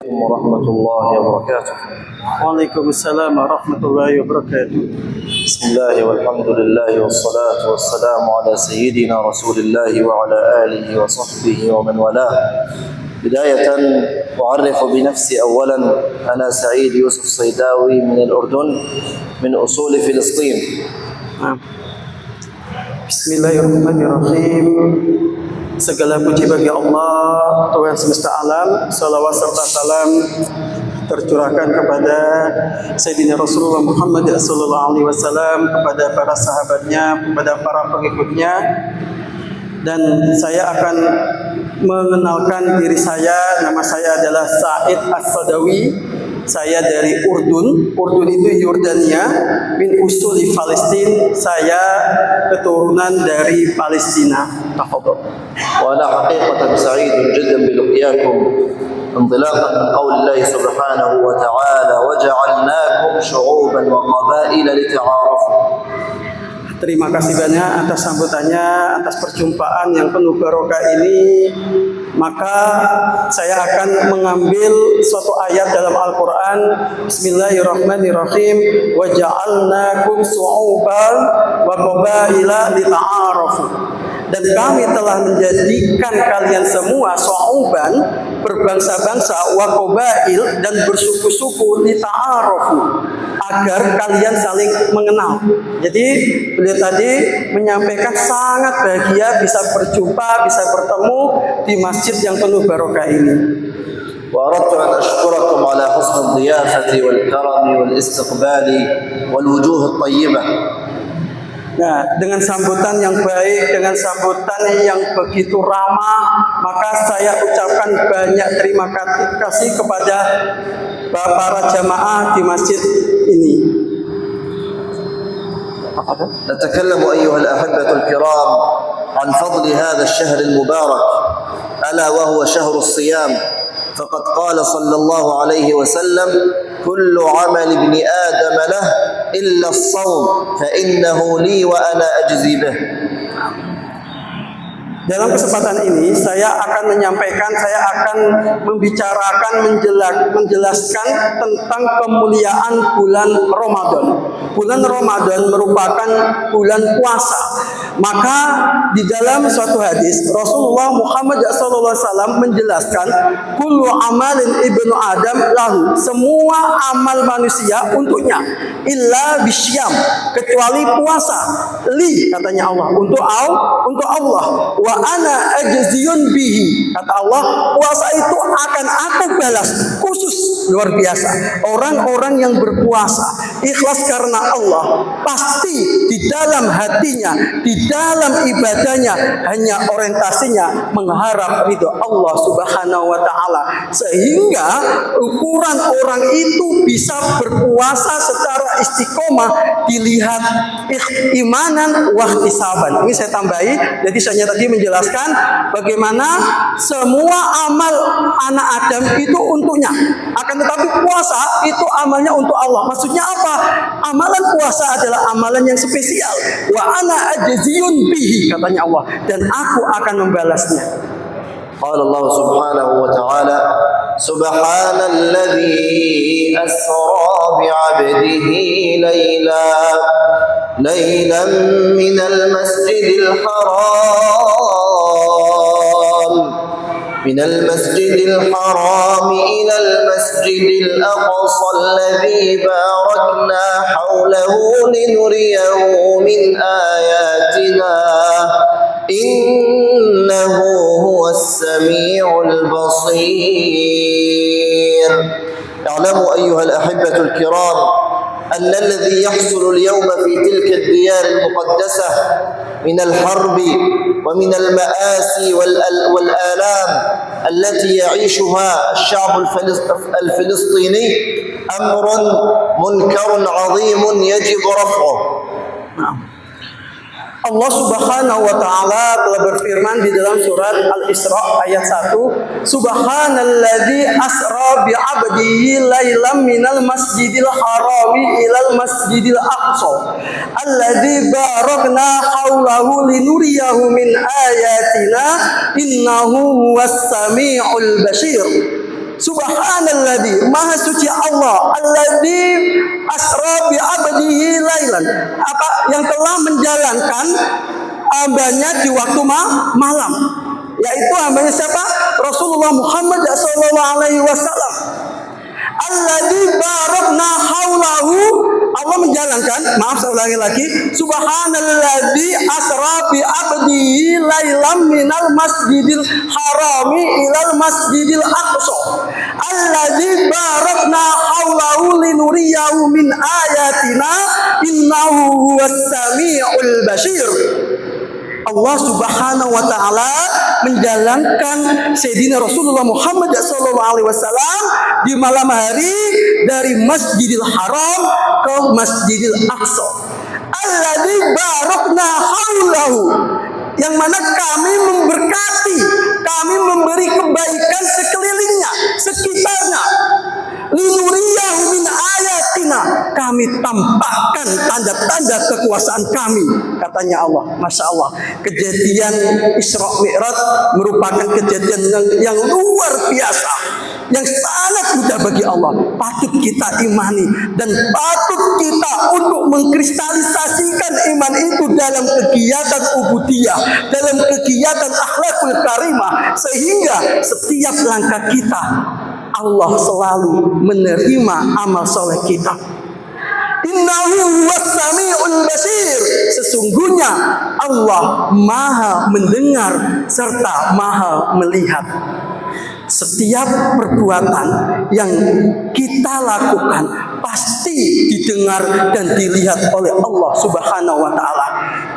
ورحمة الله وبركاته. وعليكم السلام ورحمة الله وبركاته. بسم الله والحمد لله والصلاة والسلام على سيدنا رسول الله وعلى آله وصحبه ومن والاه. بداية أعرف بنفسي أولا. أنا سعيد يوسف صيداوي من الأردن من أصول فلسطين. Bismillahirrahmanirrahim. Segala puji bagi Allah, Tuhan semesta alam. Salawat serta salam tercurahkan kepada Sayyidina Rasulullah Muhammad sallallahu alaihi wasallam, kepada para sahabatnya, kepada para pengikutnya. Dan saya akan mengenalkan diri saya. Nama saya adalah Said As-Sadawi. Saya dari Urdun. Urdun itu Yordania, min usuli Palestina. Saya keturunan dari Palestina. Tafadhol. وأنا حقيقة سعيد جدا بلقياكم انطلاقا من قول الله سبحانه وتعالى وجعلناكم شعوبا وقبائل لتعارفوا. Terima kasih banyak atas sambutannya, atas perjumpaan yang penuh barokah ini. Maka saya akan mengambil suatu ayat dalam Al-Quran. Bismillahirrahmanirrahim. Wa ja'alnakum syu'uban wa qabaila lita'arafu. Dan kami telah menjadikan kalian semua syu'uban, berbangsa-bangsa, wa qabail, dan bersuku-suku, lita'arafu, agar kalian saling mengenal. Jadi beliau tadi menyampaikan sangat bahagia bisa berjumpa, bisa bertemu di masjid yang penuh barokah ini. وأردت أن أشكركم على حسن الضيافة والكرم والاستقبال والوجوه الطيبة. Nah, dengan sambutan yang baik, dengan sambutan yang begitu ramah, maka saya ucapkan banyak terima kasih kepada para jamaah di masjid ini. نتكلم أيها الأحبة الكرام عن فضل هذا الشهر المبارك ألا وهو شهر الصيام. فقد قال صلى الله عليه وسلم كل عمل ابن آدم له إلا الصوم فإنه لي وأنا أجزي به. Dalam kesempatan ini saya akan menyampaikan, saya akan membicarakan, menjelaskan tentang kemuliaan bulan Ramadan. Bulan Ramadan merupakan bulan puasa. Maka di dalam suatu hadis Rasulullah Muhammad SAW menjelaskan, kullu amalin ibnu Adam lahu, semua amal manusia untuknya, illa bisyam, kecuali puasa, li, katanya Allah, untuk Allah, wa ana ajziyun bihi, kata Allah, puasa itu akan aku balas khusus, luar biasa. Orang-orang yang berpuasa ikhlas karena Allah, pasti di dalam hatinya, di dalam ibadahnya hanya orientasinya mengharap ridho Allah Subhanahu wa taala, sehingga ukuran orang itu bisa berpuasa secara istiqomah dilihat imanan wa ihtisaban. Ini saya tambahi, jadi saya tadi menjelaskan bagaimana semua amal anak Adam itu untuknya, akan tetapi puasa itu amalnya untuk Allah. Maksudnya apa? Amalan puasa adalah amalan yang spesial. Wa ana ajziyun bihi, katanya Allah, dan aku akan membalasnya. قال الله سبحانه وتعالى سبحان الذي أسرى بعبده ليلا من المسجد الحرام إلى المسجد الأقصى الذي باركنا حوله لنريه من آياتنا إنه هو السميع البصير. اعلموا أيها الأحبة الكرام أن الذي يحصل اليوم في تلك الديار المقدسة من الحرب ومن المآسي والآلام التي يعيشها الشعب الفلسطيني أمر منكر عظيم يجب رفعه. Allah Subhanahu wa taala telah berfirman di dalam surat Al-Isra ayat 1, Subhanalladzi asra bi 'abdihi lailam minal masjidil harami ilal masjidil aqsa alladzi barakna haulahu linuriyahu min ayatina innahu huwas samiul basir. Subhanalladzi, maha suci Allah, alladzi asra bi 'abdihi lailan, apa yang telah menjalankan hambanya di waktu malam, yaitu hambanya siapa? Rasulullah Muhammad sallallahu alaihi wasallam. Alladzi barakna haulahu, Allah menjalankan, maaf saya ulangi lagi, subhanalladzi asra bi 'abdihi lailam minal masjidil harami ilal masjidil aqsa alladzi barakna haulahu linuriyahu min ayatina innahu huwas samiul basir. Allah Subhanahu wa taala menjalankan Sayyidina Rasulullah Muhammad SAW di malam hari dari Masjidil Haram ke Masjidil Aqsa. Alladzi barakna haulahu, yang mana kami memberkati, kami memberi kebaikan sekelilingnya, sekitarnya. Linuriyahu min ayatina, kami tampakkan tanda-tanda kekuasaan kami, katanya Allah. Masya Allah, kejadian Isra Mi'raj merupakan kejadian yang luar biasa, yang sangat mudah bagi Allah. Patut kita imani dan patut kita untuk mengkristalisasikan iman itu dalam kegiatan ubudiyah, dalam kegiatan akhlakul karimah, sehingga setiap langkah kita Allah selalu menerima amal soleh kita. Innahu huwas samiul basir, sesungguhnya Allah maha mendengar serta maha melihat. Setiap perbuatan yang kita lakukan pasti didengar dan dilihat oleh Allah Subhanahu wa taala.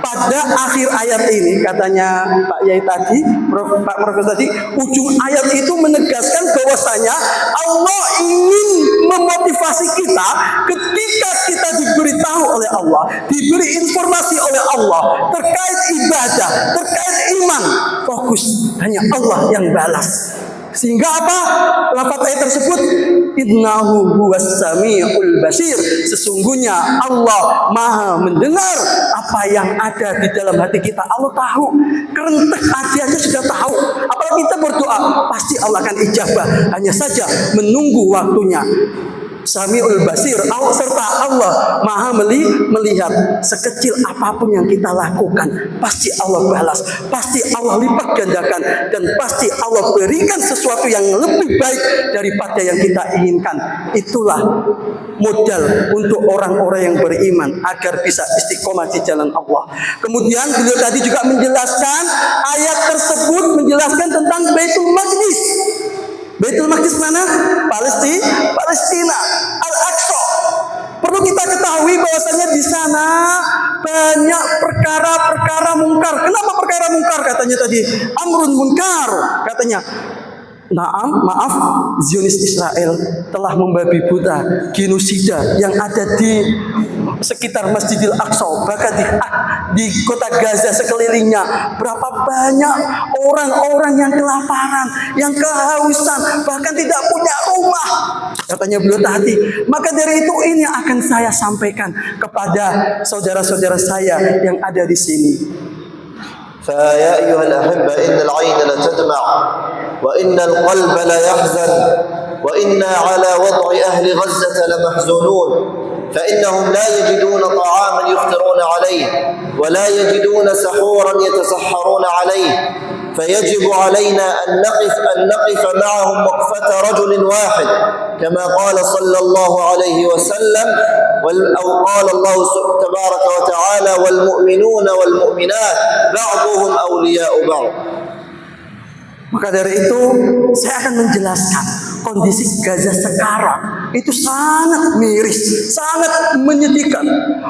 Pada akhir ayat ini, katanya Pak Yai tadi, Pak Profesor tadi, ujung ayat itu menegaskan bahwasanya Allah ingin memotivasi kita ketika kita diberitahu oleh Allah, diberi informasi oleh Allah terkait ibadah, terkait iman, fokus hanya Allah yang balas. Sehingga apa? Lafaz ayat tersebut, innahu huwas samiul basir, sesungguhnya Allah maha mendengar apa yang ada di dalam hati kita. Allah tahu, kerentek hati aja sudah tahu. Apalagi kita berdoa, pasti Allah akan ijabah. Hanya saja menunggu waktunya. Samiul basir, serta Allah maha melihat. Sekecil apapun yang kita lakukan, pasti Allah balas, pasti Allah lipat gandakan, dan pasti Allah berikan sesuatu yang lebih baik daripada yang kita inginkan. Itulah modal untuk orang-orang yang beriman agar bisa istiqomah di jalan Allah. Kemudian beliau tadi juga menjelaskan, ayat tersebut menjelaskan tentang Baitul Maqdis. Baitul Maqdis mana? Palestina, Al-Aqsa. Perlu kita ketahui bahwasanya di sana banyak perkara-perkara mungkar. Kenapa perkara mungkar? Katanya tadi amrun munkar. Katanya, maaf, Zionis Israel telah membabi buta genosida yang ada di sekitar Masjidil Aqsa, bahkan di kota Gaza sekelilingnya. Berapa banyak orang-orang yang kelaparan, yang kehausan, bahkan tidak punya rumah, katanya beliau tadi. Maka dari itu ini akan saya sampaikan kepada saudara-saudara saya yang ada di sini. فيا أيها الأحبة إن العين لتدمع وإن القلب لا يحزن وإنا على وضع أهل غزة لمحزونون فإنهم لا يجدون طعاما يفطرون عليه ولا يجدون سحورا يتسحرون عليه فيجب علينا أن نقف معهم وقفة رجل واحد كما قال صلى الله عليه وسلم أو قال الله تبارك وتعالى والمؤمنون والمؤمنات بعضهم أولياء بعض. Maka dari itu saya akan menjelaskan kondisi Gaza sekarang itu sangat miris, sangat menyedihkan.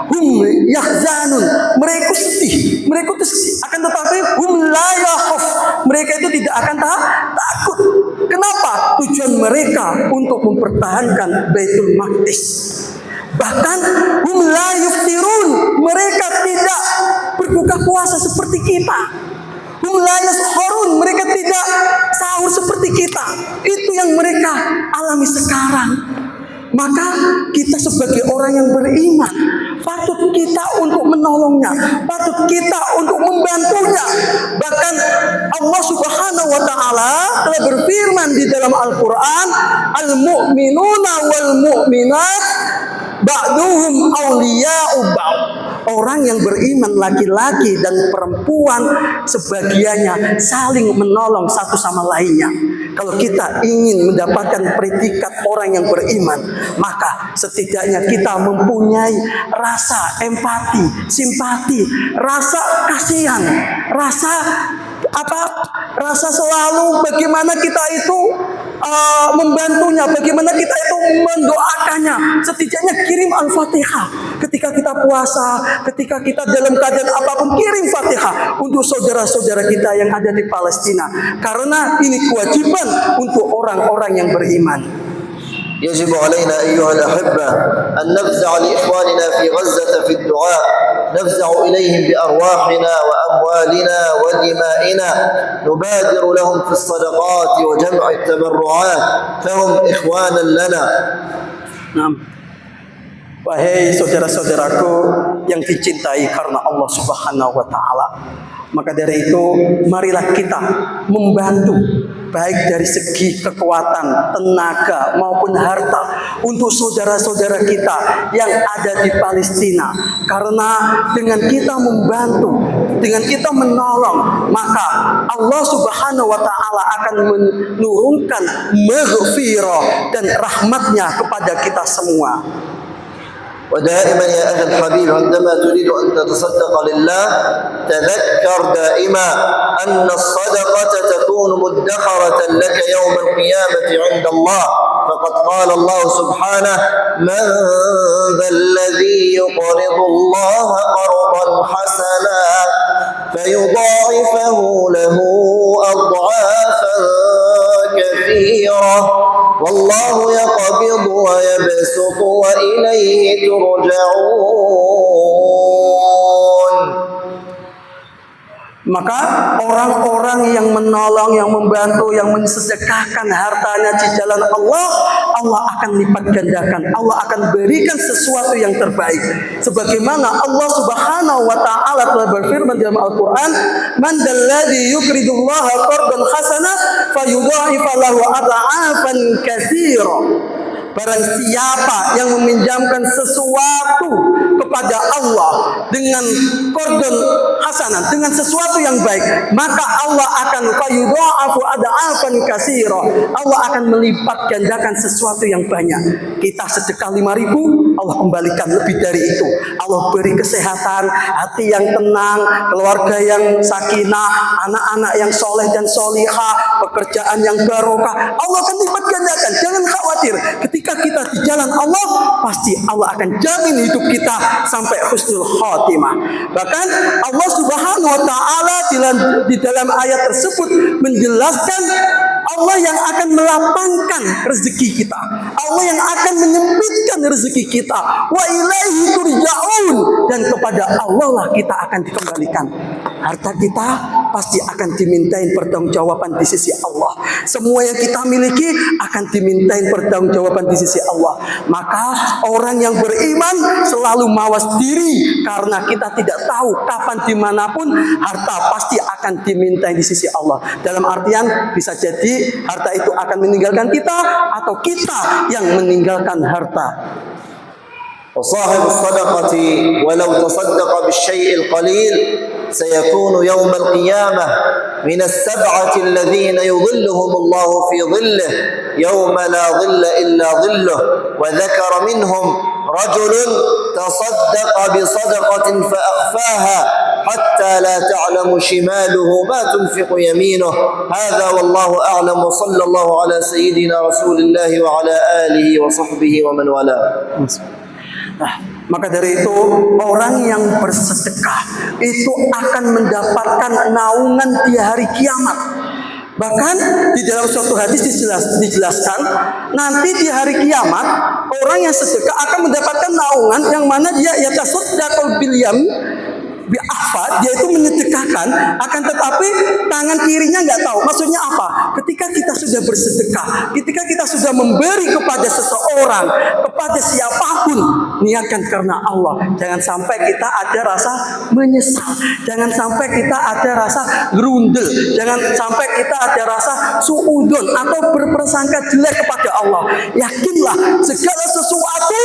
Hum yahzanun, mereka sedih, mereka sedih. Akan tetapi hum la yakhaf, mereka itu tidak akan takut. Kenapa? Tujuan mereka untuk mempertahankan Baitul Maqdis. Bahkan hum la yuftirun, mereka tidak berbuka puasa seperti kita. Mereka tidak sahur seperti kita. Itu yang mereka alami sekarang. maka kita sebagai orang yang beriman patut kita untuk menolongnya, patut kita untuk membantunya. Bahkan Allah Subhanahu wa taala telah berfirman di dalam Al-Qur'an, al-mu'minuna wal mu'minat ba'duhum awliya'u ba'd. Orang yang beriman laki-laki dan perempuan sebagiannya saling menolong satu sama lainnya. Kalau kita ingin mendapatkan predikat orang yang beriman, maka setidaknya kita mempunyai rasa empati, simpati, rasa kasihan, rasa selalu bagaimana kita itu membantunya, bagaimana kita itu mendoakannya. Setidaknya kirim Al-Fatihah ketika kita puasa, ketika kita dalam keadaan apapun, kirim Fatihah untuk saudara-saudara kita yang ada di Palestina, karena ini kewajiban untuk orang-orang yang beriman. يجب علينا أيها الأحبة أن نفزع لإخواننا في غزة في الدعاء، نفزع إليهم بأرواحنا وأموالنا ودمائنا، نبادر لهم في الصدقات وجمع التبرعات، فهم إخوانا لنا. Wahai saudara-saudaraku yang dicintai karena Allah Subhanahu wa taala, maka dari itu marilah kita membantu baik dari segi kekuatan, tenaga maupun harta untuk saudara-saudara kita yang ada di Palestina. Karena dengan kita membantu, dengan kita menolong, maka Allah Subhanahu wa taala akan menurunkan maghfirah dan rahmatnya kepada kita semua. ودائما يا أخي الحبيب عندما تريد أن تتصدق لله تذكر دائما أن الصدقة تكون مدخرة لك يوم القيامة عند الله، فقد قال الله سبحانه: من ذا الذي يقرض الله قرضا حسنا فيضاعفه له أضعافا كثيرة والله يقبض ويبسط وإليه ترجعون. Maka orang-orang yang menolong, yang membantu, yang mensedekahkan hartanya di jalan Allah, Allah akan lipat gandakan. Allah akan berikan sesuatu yang terbaik. Sebagaimana Allah Subhanahu wa taala telah berfirman dalam Al-Qur'an, "Man dalladzi yuqridullaha qardan hasana fayudha'ifa lahu adha'afan katsira." Barang siapa yang meminjamkan sesuatu kepada Allah dengan qardun hasanah, dengan sesuatu yang baik, maka Allah akan fayudha'afu ad'afan katsira. Allah akan melipat gandakan sesuatu yang banyak. Kita sedekah 5.000, Allah kembalikan lebih dari itu. Allah beri kesehatan, hati yang tenang, keluarga yang sakinah, anak-anak yang soleh dan solihah, pekerjaan yang barokah. Allah akan lipat gandakan. Jangan khawatir. Ketika kita di jalan Allah, pasti Allah akan jamin hidup kita sampai husnul khotimah. Bahkan Allah Subhanahu wa taala di dalam ayat tersebut menjelaskan Allah yang akan melapangkan rezeki kita, Allah yang akan menyempitkan rezeki kita. Wa ilaihi turja'un, dan kepada Allah lah kita akan dikembalikan. Harta kita pasti akan dimintain pertanggungjawaban di sisi Allah. Semua yang kita miliki akan dimintain pertanggungjawaban di sisi Allah. Maka orang yang beriman selalu mawas diri, karena kita tidak tahu kapan dimanapun harta pasti akan dimintai di sisi Allah. Dalam artian bisa jadi harta itu akan meninggalkan kita, atau kita yang meninggalkan harta. وصاحب الصدقة ولو تصدق بالشيء القليل سيكون يوم القيامة من السبعة الذين يظلهم الله في ظله يوم لا ظل إلا ظله. وذكر منهم رجل تصدق بصدقة فأخفاها حتى لا تعلم شماله ما تنفق يمينه. هذا والله أعلم، وصلى الله على سيدنا رسول الله وعلى آله وصحبه ومن والاه. Nah, maka dari itu orang yang bersedekah itu akan mendapatkan naungan di hari kiamat. Bahkan di dalam suatu hadis dijelaskan, nanti di hari kiamat orang yang sedekah akan mendapatkan naungan yang mana dia yatasaddaqul bil yamin bi'afa, dia itu menyedekahkan, akan tetapi tangan kirinya nggak tahu. Maksudnya apa? Ketika kita sudah bersedekah, ketika kita sudah memberi kepada seseorang, kepada siapapun, niatkan karena Allah. Jangan sampai kita ada rasa menyesal, jangan sampai kita ada rasa gerundel, jangan sampai kita ada rasa suudon atau berprasangka jelek kepada Allah. Yakinlah segala sesuatu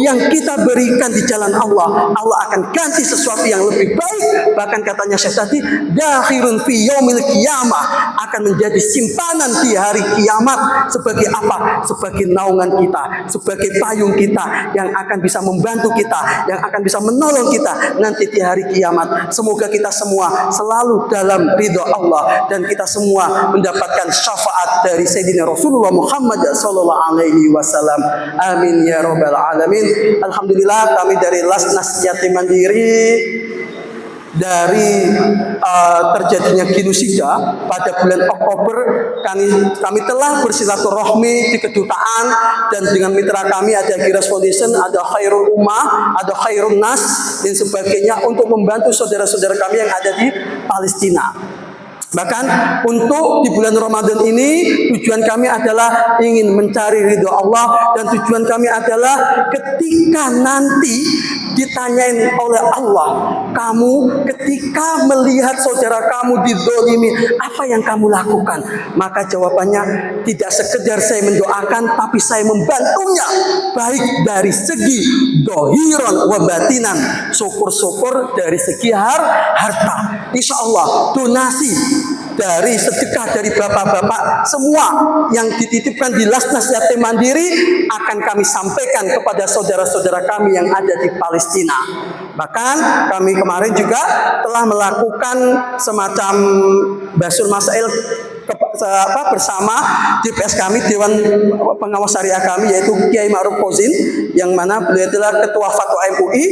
yang kita berikan di jalan Allah, Allah akan ganti sesuatu yang lebih baik. Bahkan katanya Syekh tadi, dakhirun fi yaumil qiyamah, akan menjadi simpanan di hari kiamat. Sebagai apa? Sebagai naungan kita, sebagai payung kita yang akan bisa membantu kita, yang akan bisa menolong kita nanti di hari kiamat. Semoga kita semua selalu dalam ridho Allah dan kita semua mendapatkan syafaat dari Sayyidina Rasulullah Muhammad sallallahu alaihi wasallam. Amin ya rabbal alamin. Alhamdulillah, kami dari Lasnas Yatim Mandiri, dari terjadinya genosida pada bulan Oktober, kami telah bersilaturahmi di kedutaan dan dengan mitra kami ada Giras Foundation, ada Khairul Ummah, ada Khairun Nas dan sebagainya untuk membantu saudara-saudara kami yang ada di Palestina. Bahkan untuk di bulan Ramadan ini tujuan kami adalah ingin mencari ridho Allah, dan tujuan kami adalah ketika nanti ditanyain oleh Allah, kamu ketika melihat saudara kamu dizolimi, apa yang kamu lakukan? Maka jawabannya tidak sekedar saya mendoakan, tapi saya membantunya, baik dari segi dohiron wa batinan, syukur-syukur dari segi harta. Insya Allah donasi dari sedekah dari bapak-bapak semua yang dititipkan di Lasnas Yatim Mandiri akan kami sampaikan kepada saudara-saudara kami yang ada di Palestina. Bahkan kami kemarin juga telah melakukan semacam basul masail bersama DPS kami, Dewan Pengawas Syariah kami, yaitu Kiai Ma'ruf Kozin, yang mana beliau adalah Ketua Fatwa MUI,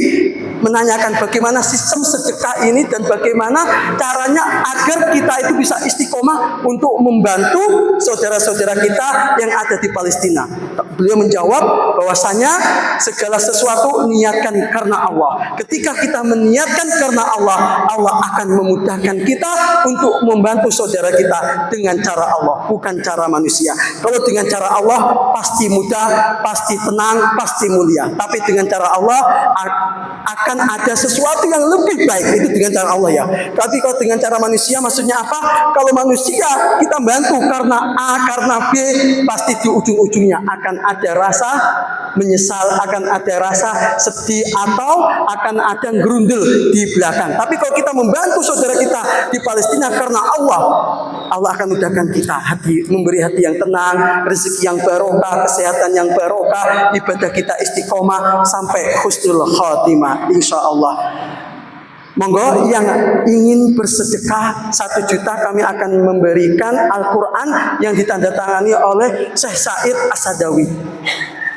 menanyakan bagaimana sistem sedekah ini dan bagaimana caranya agar kita itu bisa istiqomah untuk membantu saudara-saudara kita yang ada di Palestina. Beliau menjawab bahwasanya segala sesuatu niatkan karena Allah. Ketika kita meniatkan karena Allah, Allah akan memudahkan kita untuk membantu saudara kita dengan cara Allah, bukan cara manusia. Kalau dengan cara Allah pasti mudah, pasti tenang, pasti mulia. Tapi dengan cara Allah akan ada sesuatu yang lebih baik, itu dengan cara Allah ya. Tapi kalau dengan cara manusia maksudnya apa? Kalau manusia kita bantu karena A, karena B, pasti di ujung-ujungnya akan ada rasa menyesal, akan ada rasa sedih, atau akan ada gerundel di belakang. Tapi kalau kita membantu saudara kita di Palestina karena Allah, Allah akan mudahkan kita memberi hati yang tenang, rezeki yang barokah, kesehatan yang barokah, ibadah kita istiqomah sampai husnul khatimah insyaallah. Monggo yang ingin bersedekah 1 juta, kami akan memberikan Al-Quran yang ditandatangani oleh Syekh Said Asadawi.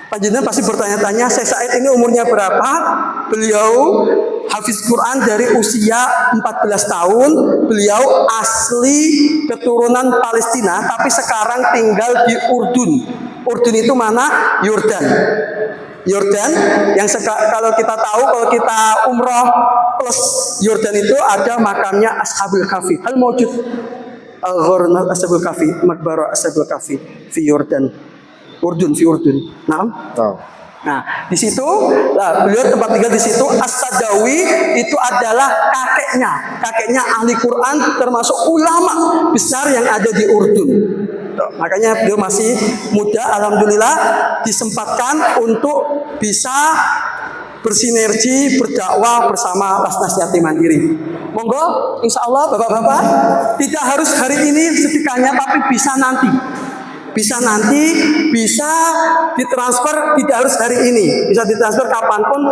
Panjenengan pasti bertanya-tanya, Syekh Said ini umurnya berapa? Beliau hafiz Quran dari usia 14 tahun. Beliau asli keturunan Palestina, tapi sekarang tinggal di Urdun. Urdun itu mana? Yordan. Yordan yang kalau kita tahu, kalau kita umroh plus Yordan itu ada makamnya Ashabul Kahfi. Hal mawjud al-Ghornat Ashabul Kahfi, Makbara Ashabul Kahfi di Yordan. Urdun, di Urdun. Nah, di situ beliau tempat tinggal di situ. As-Sadawi itu adalah kakeknya ahli Quran, termasuk ulama besar yang ada di Urdun. Makanya beliau masih muda, alhamdulillah disempatkan untuk bisa bersinergi berdakwah bersama Lasnas Yatim Mandiri. Monggo, insya Allah bapak-bapak, tidak harus hari ini sedekahnya, tapi bisa nanti. Bisa nanti, bisa ditransfer, tidak harus hari ini, bisa ditransfer kapanpun,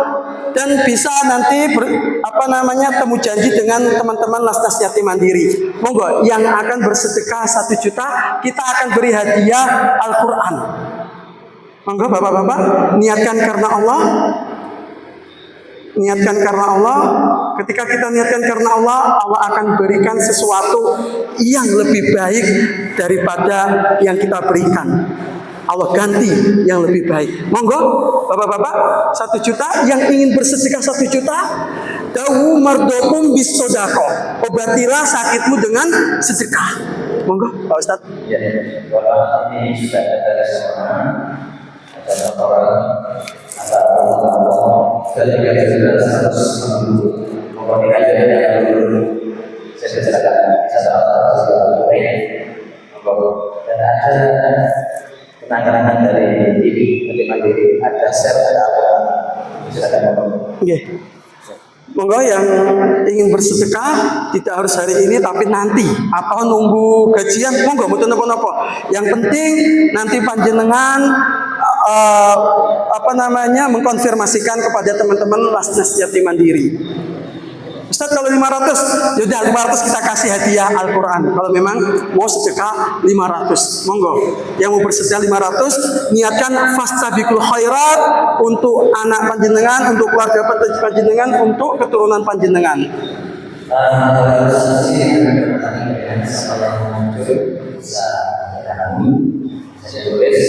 dan bisa nanti temu janji dengan teman-teman Lasnas Yatim Mandiri. Monggo yang akan bersedekah 1 juta, kita akan beri hadiah Al-Quran. Monggo bapak-bapak, niatkan karena Allah. Niatkan karena Allah. Ketika kita niatkan karena Allah, Allah akan berikan sesuatu yang lebih baik daripada yang kita berikan. Allah ganti yang lebih baik. Monggo bapak-bapak, 1 juta yang ingin bersedekah 1 juta, dawu mardokum bis sodako. Obatilah sakitmu dengan sedekah. Monggo, Pak Ustadz. Ya, kalau ini sudah ada seorang ada orang atau dari yang jelas harus mengkomunikasi dengan dulu. Saya ceritakan satu dan ada penanganan dari diri, bagaimana diri ada share ada apa. Silakan. Monggo yang ingin bersedekah tidak harus hari ini tapi nanti atau nunggu gajian, monggo mboten napa-napa. Yang penting nanti panjenengan mengkonfirmasikan kepada teman-teman Lasnas Yatim Mandiri. Ustaz kalau 500, yaudah 500 kita kasih hadiah Al-Quran. Kalau memang mau sedekah 500, monggo. Yang mau bersedekah 500, niatkan fastabiqul khairat untuk anak panjenengan, untuk keluarga panjenengan, untuk keturunan panjenengan. Saya tulis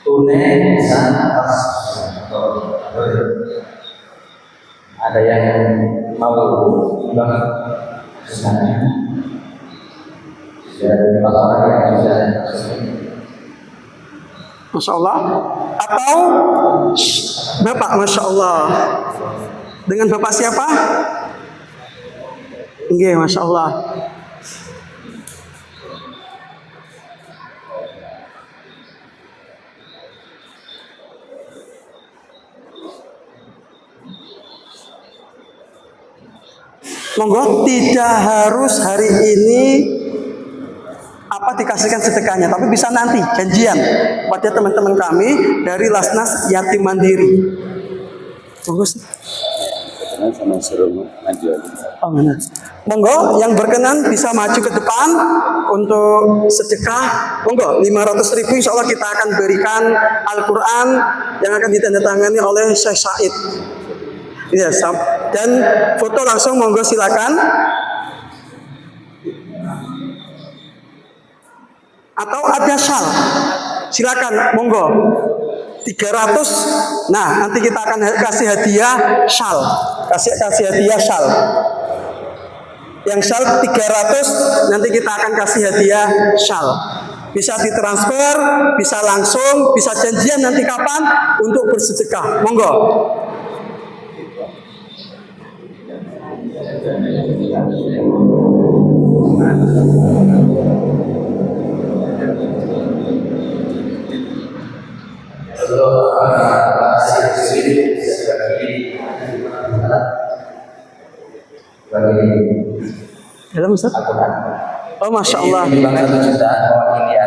tunai ada yang mau banget sebenarnya dari orang yang sudah Masya Allah. Atau Bapak, Masya Allah. Dengan Bapak siapa? Nggih, Masya Allah. Monggo, tidak harus hari ini dikasihkan sedekahnya, tapi bisa nanti janjian pada teman-teman kami dari Lasnas Yatim Mandiri. Monggo. sama suruh maju. Oh, mana? Monggo yang berkenan bisa maju ke depan untuk sedekah. Monggo 500.000 insya Allah kita akan berikan Al-Quran yang akan ditandatangani oleh Syekh Said. Ya, dan foto langsung monggo silakan. Atau ada syal, silakan monggo 300. Nah, nanti kita akan kasih hadiah syal, kasih hadiah syal. Yang syal 300, nanti kita akan kasih hadiah syal. Bisa ditransfer, bisa langsung, bisa janjian nanti kapan untuk bersedekah. Monggo. Dalam Ustaz? Oh, Masya Allah.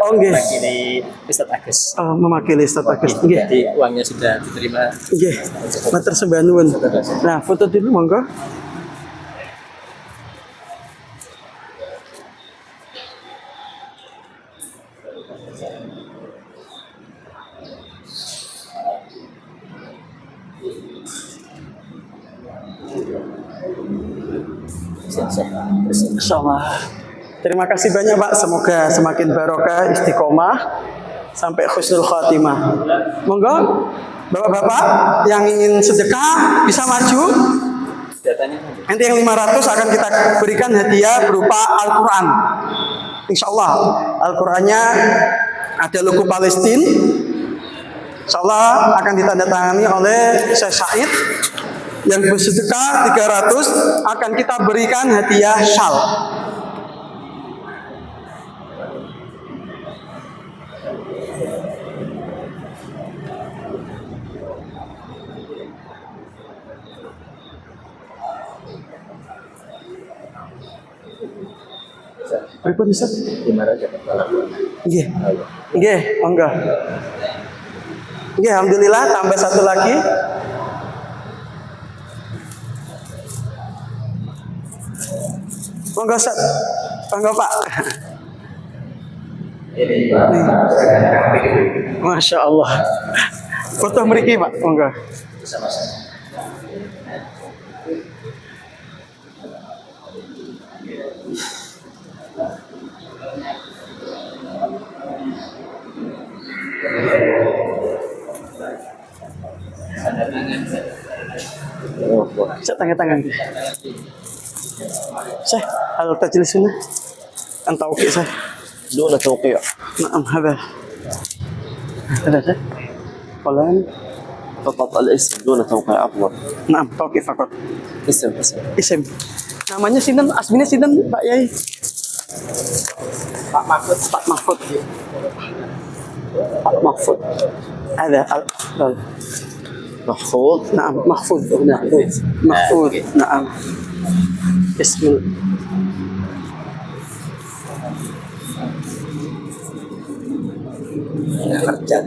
Oh, nggih. Mewakili Ustaz Agus. Oh, mewakili Ustaz Agus. Nggih. Jadi uangnya sudah diterima. Nggih. Matur sembah nuwun. Nah, foto dulu monggo. Insyaallah. Terima kasih banyak Pak. Semoga semakin barokah, istiqomah sampai husnul khatimah. Monggo, Bapak-bapak yang ingin sedekah bisa maju. Nanti yang 500 akan kita berikan hadiah berupa Al-Quran. Insyaallah Al-Qurannya ada logo Palestina. Insyaallah akan ditandatangani oleh Syekh Said. Yang bersedekah 300 akan kita berikan hadiah syal. Pripun Ustaz? Nggih. Nggih, monggo. Nggih, alhamdulillah tambah satu lagi. Monggo Ustaz. Monggo Pak. Ini Pak. Masya Allah. Foto mriki Pak. Monggo. Sama-sama. Oh. أفضل. Saya tanya tangan. Syekh, hal tajlis huna? Anta oke Syekh? دون توقيع. نعم هذا Syekh. Qalan. فقط الاسم دون توقيع أفضل. Naam, tauqif fakot. اسم. Isim. Namanya sinten, aslinya sinten Pak Yai? Pak Mahfud. Ada al محفوظ. Naam, Mahfud. Mahfud. Naam. Bismillah. kerja.